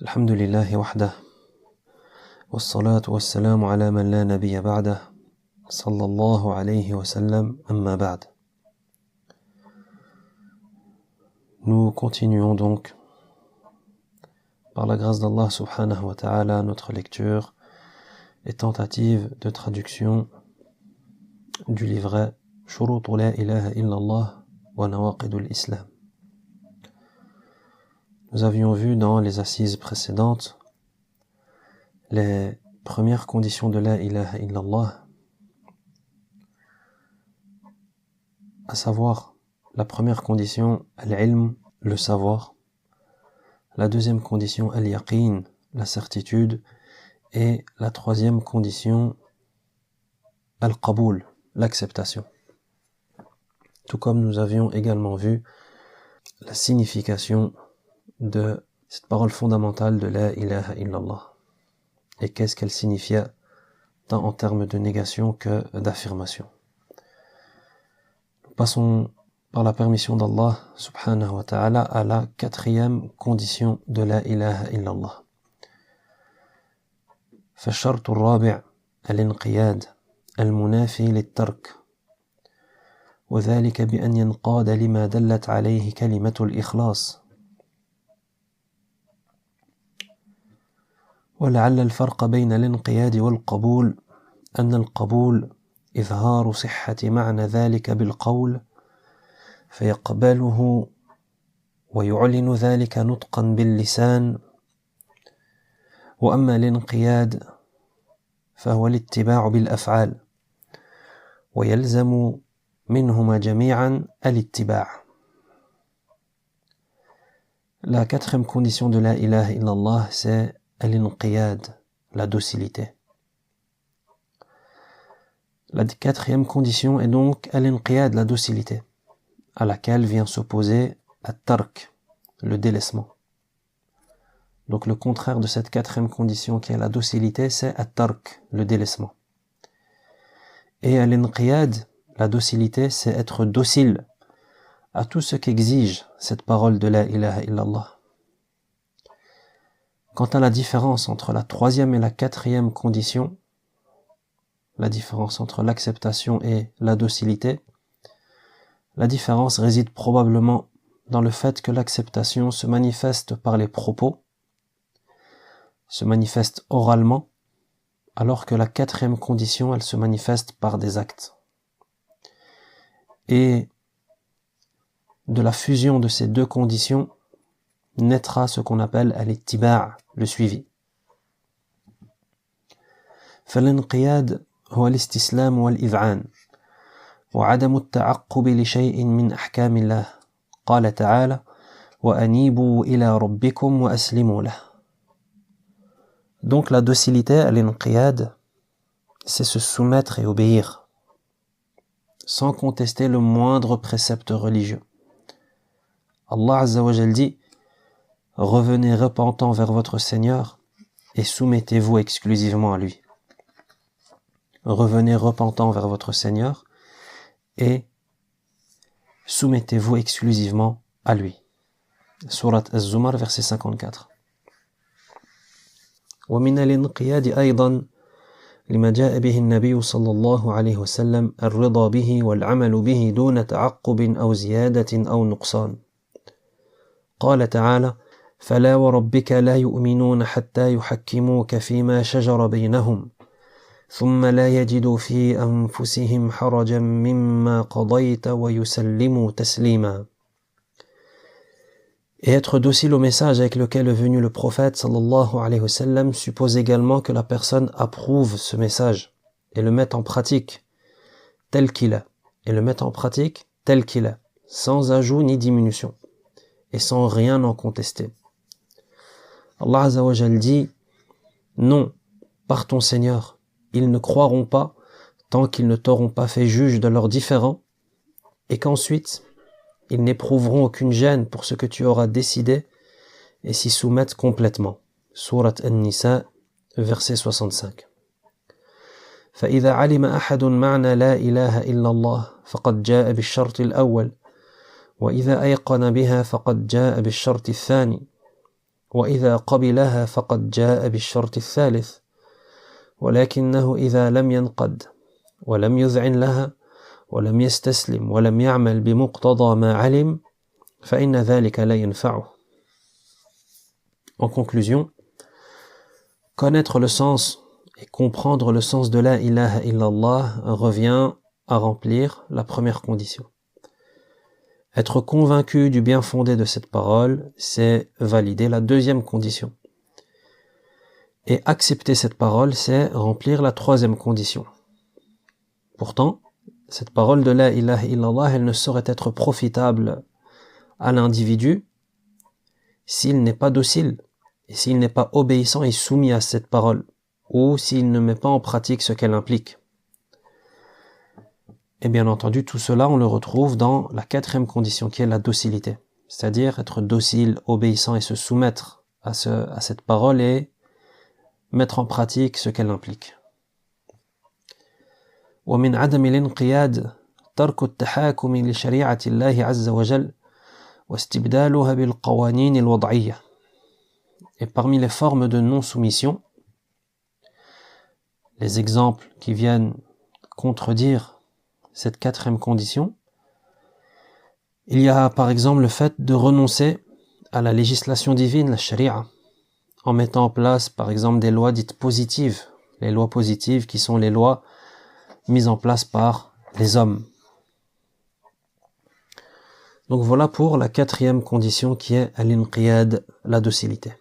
الحمد لله وحده والصلاة والسلام على من لا نبي بعده صلى الله عليه وسلم أما بعد. Nous continuons donc par la grâce d'Allah subhanahu wa ta'ala notre lecture et tentative de traduction du livret Shurutu la ilaha illallah wa nawaqidul islam. Nous avions vu dans les assises précédentes les premières conditions de la ilaha illallah, à savoir la première condition, al-ilm, le savoir, la deuxième condition, al-yaqin, la certitude, et la troisième condition, al-qaboul, l'acceptation. Tout comme nous avions également vu la signification de cette parole fondamentale de la ilaha illallah et qu'est-ce qu'elle signifiait tant en termes de négation que d'affirmation. Nous passons par la permission d'Allah subhanahu wa ta'ala à la quatrième condition de la ilaha illallah. فالشرط الرابع الانقياد المنافي للترك وذلك بأن ينقاد لما دلت عليه كلمة الإخلاص. ولعل الفرق بين الانقياد والقبول أن القبول إظهار صحة معنى ذلك بالقول فيقبله ويعلن ذلك نطقا باللسان، وأما الانقياد فهو الاتباع بالأفعال ويلزم منهما جميعا الاتباع. La quatrième condition de la ilaha illallah, c'est al-inqiyad, la docilité. La quatrième condition est donc al-inqiyad, la docilité, à laquelle vient s'opposer at-tark, le délaissement. Donc le contraire de cette quatrième condition qui est la docilité, c'est at-tark, le délaissement. Et al-inqiyad, la docilité, c'est être docile à tout ce qu'exige cette parole de la ilaha illallah. Quant à la différence entre la troisième et la quatrième condition, la différence entre l'acceptation et la docilité, la différence réside probablement dans le fait que l'acceptation se manifeste par les propos, se manifeste oralement, alors que la quatrième condition, elle se manifeste par des actes. Et de la fusion de ces deux conditions naîtra ce qu'on appelle al-ittiba', le suivi. فالانقياد هو الاستسلام والإذعان وعدم التعقب لشيء من أحكام الله. قال تعالى: وأنيبوا إلى ربكم وأسلموا له. Donc la docilité, al-inqiyad, c'est se soumettre et obéir, sans contester le moindre précepte religieux. Allah Azza wa Jal dit: revenez repentant vers votre Seigneur et soumettez-vous exclusivement à lui. Revenez repentant vers votre Seigneur et soumettez-vous exclusivement à lui. Surat Az-Zumar, verset 54. ومن الانقياد أيضا لما جاء به النبي صلى الله عليه وسلم الرضا به والعمل به دون تعقب أو زيادة أو نقصان. قال تعالى: فلا وربك لا يؤمنون حتى يحكموك فيما شجر بينهم ثم لا يجدوا في أنفسهم حرجا مما قضيت ويسلموا تسليما. Et être docile au message avec lequel est venu le prophète sallallahu alayhi wa sallam suppose également que la personne approuve ce message et le mette en pratique tel qu'il est, sans ajout ni diminution et sans rien en contester. Allah Azza wa Jal dit: non, par ton Seigneur, ils ne croiront pas tant qu'ils ne t'auront pas fait juge de leurs différends et qu'ensuite ils n'éprouveront aucune gêne pour ce que tu auras décidé et s'y soumettent complètement. Surat An-Nisa, verset 65. فإذا علم أحد معنى لا إله إلا الله فقد جاء بالشرط الأول وإذا أيقن بها فقد جاء بالشرط الثاني وإذا قبلها فقد جاء بالشرط الثالث ولكنه إذا لم ينقد ولم يذعن لها ولم يستسلم ولم يعمل بمقتضى ما علم فإن ذلك لا ينفعه. En conclusion, connaître le sens et comprendre le sens de la ilaha illallah revient à remplir la première condition. Être convaincu du bien fondé de cette parole, c'est valider la deuxième condition. Et accepter cette parole, c'est remplir la troisième condition. Pourtant, cette parole de la ilaha illallah, elle ne saurait être profitable à l'individu s'il n'est pas docile, et s'il n'est pas obéissant et soumis à cette parole, ou s'il ne met pas en pratique ce qu'elle implique. Et bien entendu, tout cela, on le retrouve dans la quatrième condition, qui est la docilité. C'est-à-dire être docile, obéissant et se soumettre à cette parole et mettre en pratique ce qu'elle implique. ومن عدم الانقياد ترك التحاكم لشريعة الله عز وجل واستبدالها بالقوانين الوضعية. Et parmi les formes de non-soumission, les exemples qui viennent contredire cette quatrième condition, il y a par exemple le fait de renoncer à la législation divine, la sharia, en mettant en place par exemple des lois dites positives, les lois positives qui sont les lois mises en place par les hommes. Donc voilà pour la quatrième condition qui est al-inqiyad, la docilité.